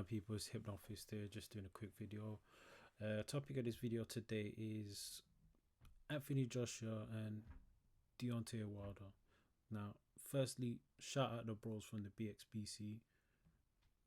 on, people? It's Hypnofist here, just doing a quick video. Topic of this video today is Anthony Joshua and Deontay Wilder. Now, firstly, shout out the bros from the BXBC.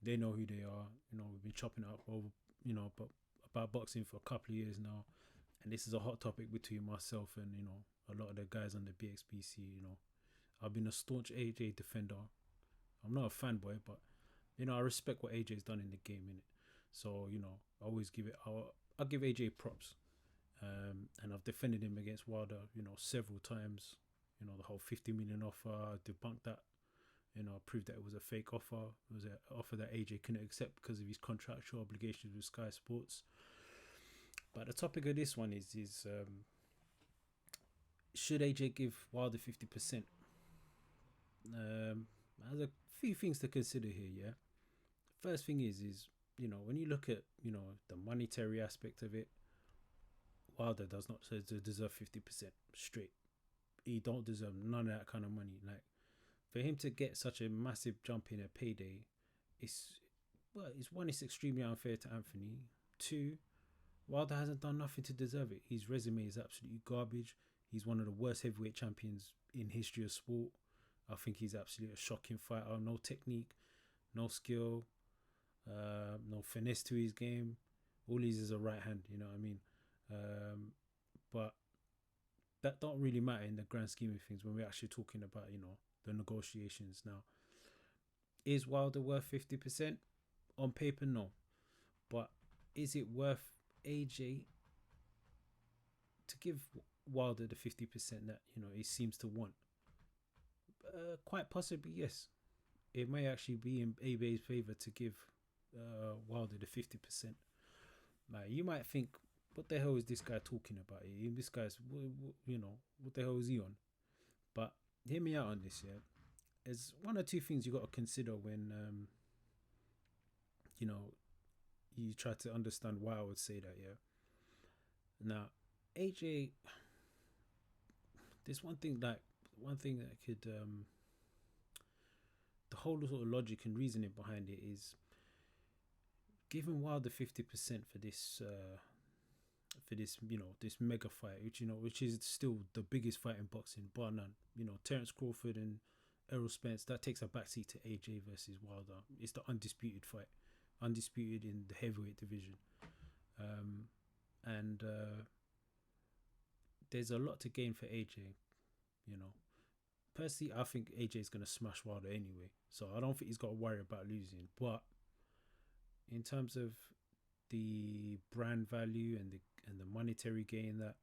They know who they are. We've been chopping it up over, but about boxing for a couple of years now, and this is a hot topic between myself and a lot of the guys on the BXBC. I've been a staunch AJ defender. I'm not a fanboy, but I respect what AJ's done in the game, innit? So, I always I'll give AJ props. And I've defended him against Wilder, several times. The whole 50 million offer, debunked that. Proved that it was a fake offer. It was an offer that AJ couldn't accept because of his contractual obligations with Sky Sports. But the topic of this one is should AJ give Wilder 50%? There's a few things to consider here, yeah. First thing is when you look at the monetary aspect of it, Wilder does not deserve 50% straight. He don't deserve none of that kind of money. Like, for him to get such a massive jump in a payday, it's extremely unfair to Anthony. Two, Wilder hasn't done nothing to deserve it. His resume is absolutely garbage. He's one of the worst heavyweight champions in history of sport. I think he's absolutely a shocking fighter. No technique, no skill, no finesse to his game. All he is a right hand, you know what I mean? But that don't really matter in the grand scheme of things when we're actually talking about, the negotiations. Now, is Wilder worth 50%? On paper, no. But is it worth AJ to give Wilder the 50% that, he seems to want? Quite possibly, yes. It may actually be in AJ's favour to give Wilder the 50%. Like, you might think, what the hell is this guy talking about? This guy's, what the hell is he on? But hear me out on this, yeah. There's one or two things you got to consider when, you try to understand why I would say that, yeah. Now, AJ, there's one thing that could, the whole sort of logic and reasoning behind it is giving Wilder 50% for this, this mega fight, which is still the biggest fight in boxing, bar none. Terence Crawford and Errol Spence, that takes a backseat to AJ versus Wilder. It's the undisputed fight, undisputed in the heavyweight division, and there's a lot to gain for AJ. Personally, I think AJ is gonna smash Wilder anyway, so I don't think he's got to worry about losing. But in terms of the brand value and the monetary gain that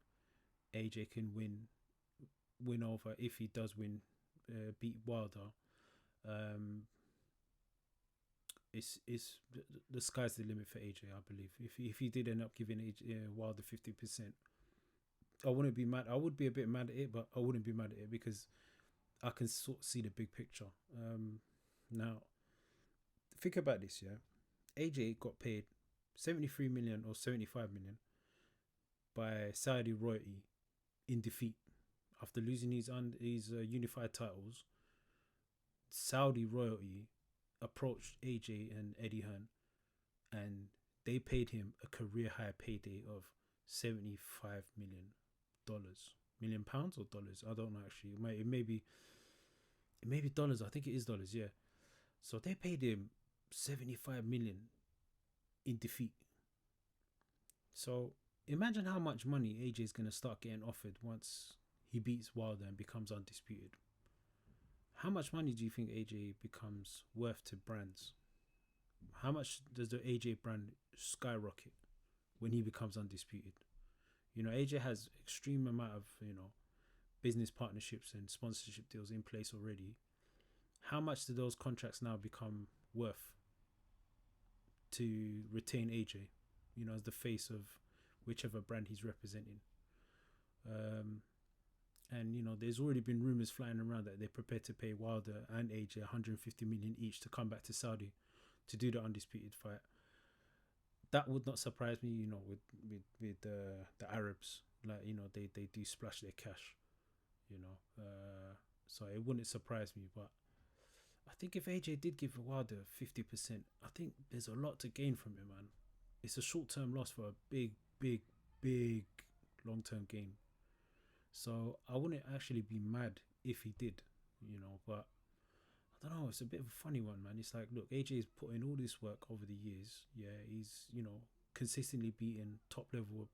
AJ can win over if he does beat Wilder, it's the sky's the limit for AJ. I believe if he did end up giving Wilder 50%, I wouldn't be mad. I would be a bit mad at it, but I wouldn't be mad at it because I can sort of see the big picture. Now, think about this, yeah. AJ got paid 73 million or 75 million by Saudi royalty in defeat after losing his unified titles. Saudi royalty approached AJ and Eddie Hearn, and they paid him a career high payday of $75 million pounds or dollars. I don't know actually. It may be dollars. I think it is dollars. Yeah. So they paid him 75 million in defeat. So imagine how much money AJ is gonna start getting offered once he beats Wilder and becomes undisputed. How much money do you think AJ becomes worth to brands? How much does the AJ brand skyrocket when he becomes undisputed? AJ has extreme amount of business partnerships and sponsorship deals in place already. How much do those contracts now become worth to retain AJ, as the face of whichever brand he's representing? And there's already been rumors flying around that they're prepared to pay Wilder and AJ 150 million each to come back to Saudi to do the undisputed fight. That would not surprise me, with the Arabs. Like, they do splash their cash, so it wouldn't surprise me. But I think if AJ did give Wilder 50%, I think there's a lot to gain from it, man. It's a short term loss for a big, big, big long term gain. So I wouldn't actually be mad if he did, but I don't know, it's a bit of a funny one, man. It's like, look, AJ's put in all this work over the years. Yeah, he's, consistently beating top level,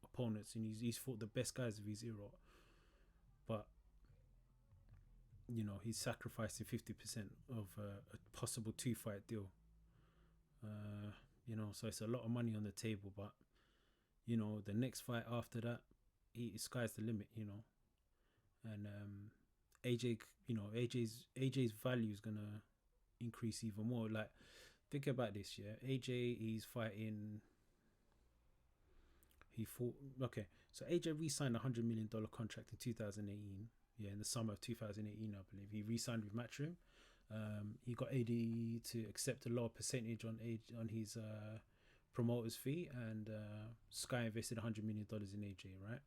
opponents, and he's fought the best guys of his era. But, he's sacrificing 50% of a possible 2 fight deal. So it's a lot of money on the table, but, the next fight after that, sky's the limit, and AJ's value is gonna increase even more. Like, think about this, yeah. AJ, he's fighting. He fought. Okay, so AJ re-signed $100 million contract in 2018. Yeah, in the summer of 2018, I believe he re-signed with Matchroom. He got AD to accept a lower percentage on his promoter's fee, and Sky invested $100 million in AJ, right?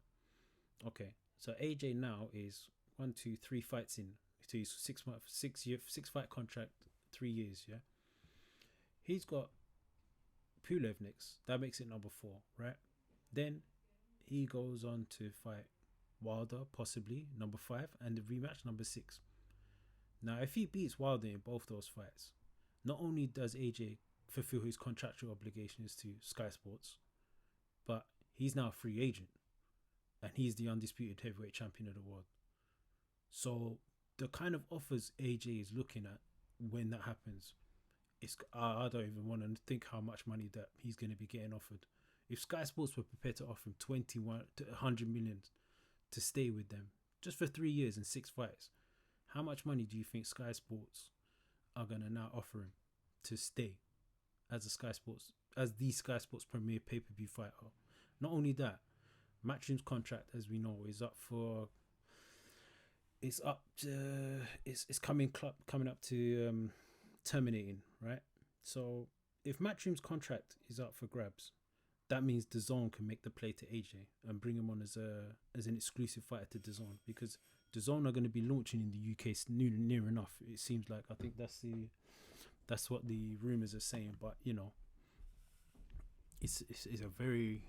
Okay, so AJ now is 3 fights in to his 6 fight contract, 3 years. Yeah, he's got Pulev next. That makes it number 4, right? Then he goes on to fight Wilder, possibly number 5, and the rematch number 6. Now, if he beats Wilder in both those fights, not only does AJ fulfill his contractual obligations to Sky Sports, but he's now a free agent, and he's the undisputed heavyweight champion of the world. So the kind of offers AJ is looking at when that happens, I don't even want to think how much money that he's going to be getting offered. If Sky Sports were prepared to offer him 21 to 100 million to stay with them just for 3 years and 6 fights, how much money do you think Sky Sports are going to now offer him to stay as the Sky Sports premier pay-per-view fighter? Not only that, Matchroom's contract, as we know, is coming up to terminating, right? So if Matchroom's contract is up for grabs, that means DAZN can make the play to AJ and bring him on as an exclusive fighter to DAZN, because DAZN are going to be launching in the UK near enough. It seems like, I think that's what the rumors are saying. But it's a very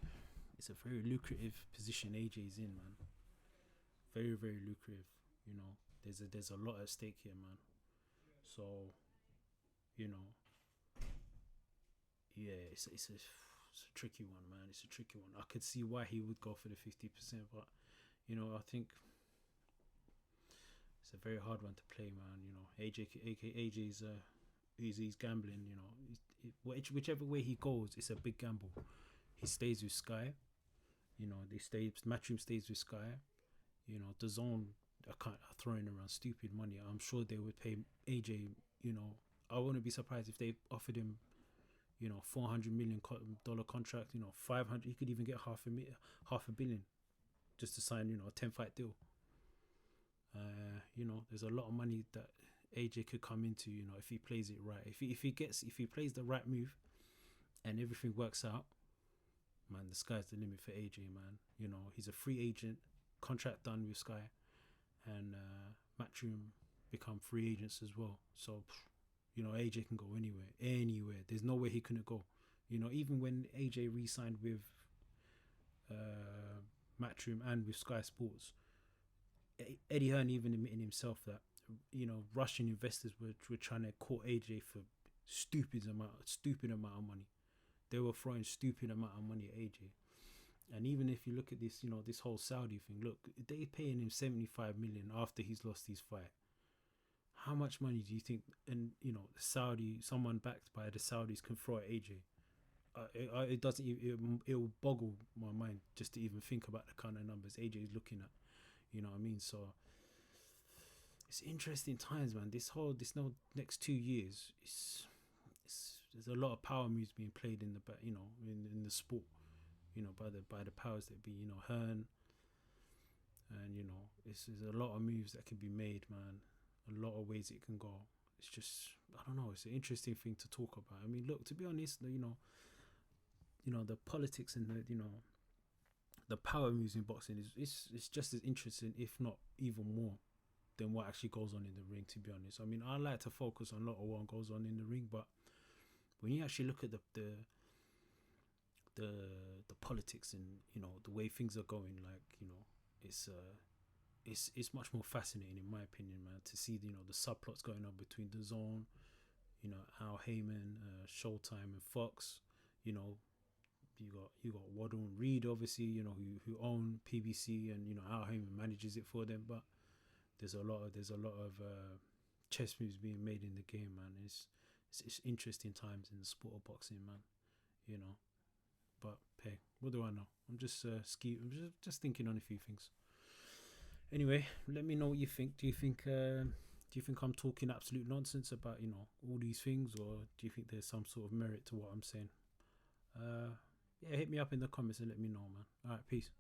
lucrative position AJ's in, man. Very, very lucrative. There's a lot at stake here, man. So, yeah, it's a tricky one, man. It's a tricky one. I could see why he would go for the 50%, but I think it's a very hard one to play, man. AJ's he's gambling. Whichever way he goes, it's a big gamble. He stays with Sky. Matchroom stays with Sky. DAZN are throwing around stupid money. I'm sure they would pay AJ. I wouldn't be surprised if they offered him, $400 million contract. 500. He could even get half a billion, just to sign, a 10-fight deal. There's a lot of money that AJ could come into. If he plays it right. If he plays the right move, and everything works out, man, the sky's the limit for AJ, man. He's a free agent, contract done with Sky, and Matchroom become free agents as well. So, AJ can go anywhere. There's nowhere he couldn't go. Even when AJ re-signed with Matchroom and with Sky Sports, Eddie Hearn even admitted himself that Russian investors were trying to court AJ for stupid amount of money. They were throwing stupid amount of money at AJ. And even if you look at this, this whole Saudi thing, look, they paying him 75 million after he's lost his fight. How much money do you think, and someone backed by the Saudis can throw at AJ? It will boggle my mind just to even think about the kind of numbers AJ is looking at. You know what I mean? So it's interesting times, man. This next 2 years, there's a lot of power moves being played in the sport. By the powers that be. Hearn, and there's a lot of moves that can be made, man. A lot of ways it can go. It's just, I don't know. It's an interesting thing to talk about. I mean, look, to be honest, the politics and the power moves in boxing is just as interesting, if not even more, than what actually goes on in the ring. To be honest, I mean, I like to focus on a lot of what goes on in the ring, but when you actually look at the politics and the way things are going, like it's much more fascinating in my opinion, man, to see the subplots going on between the Zone, Al Heyman, Showtime, and Fox. You got Waddle and Reed, obviously, who own PBC, and Al Heyman manages it for them. But there's a lot of chess moves being made in the game, man. It's interesting times in the sport of boxing, man. But hey, what do I know? I'm just I'm just thinking on a few things. Anyway, let me know what you think. Do you think I'm talking absolute nonsense about all these things, or do you think there's some sort of merit to what I'm saying? Yeah, hit me up in the comments and let me know, man. All right, peace.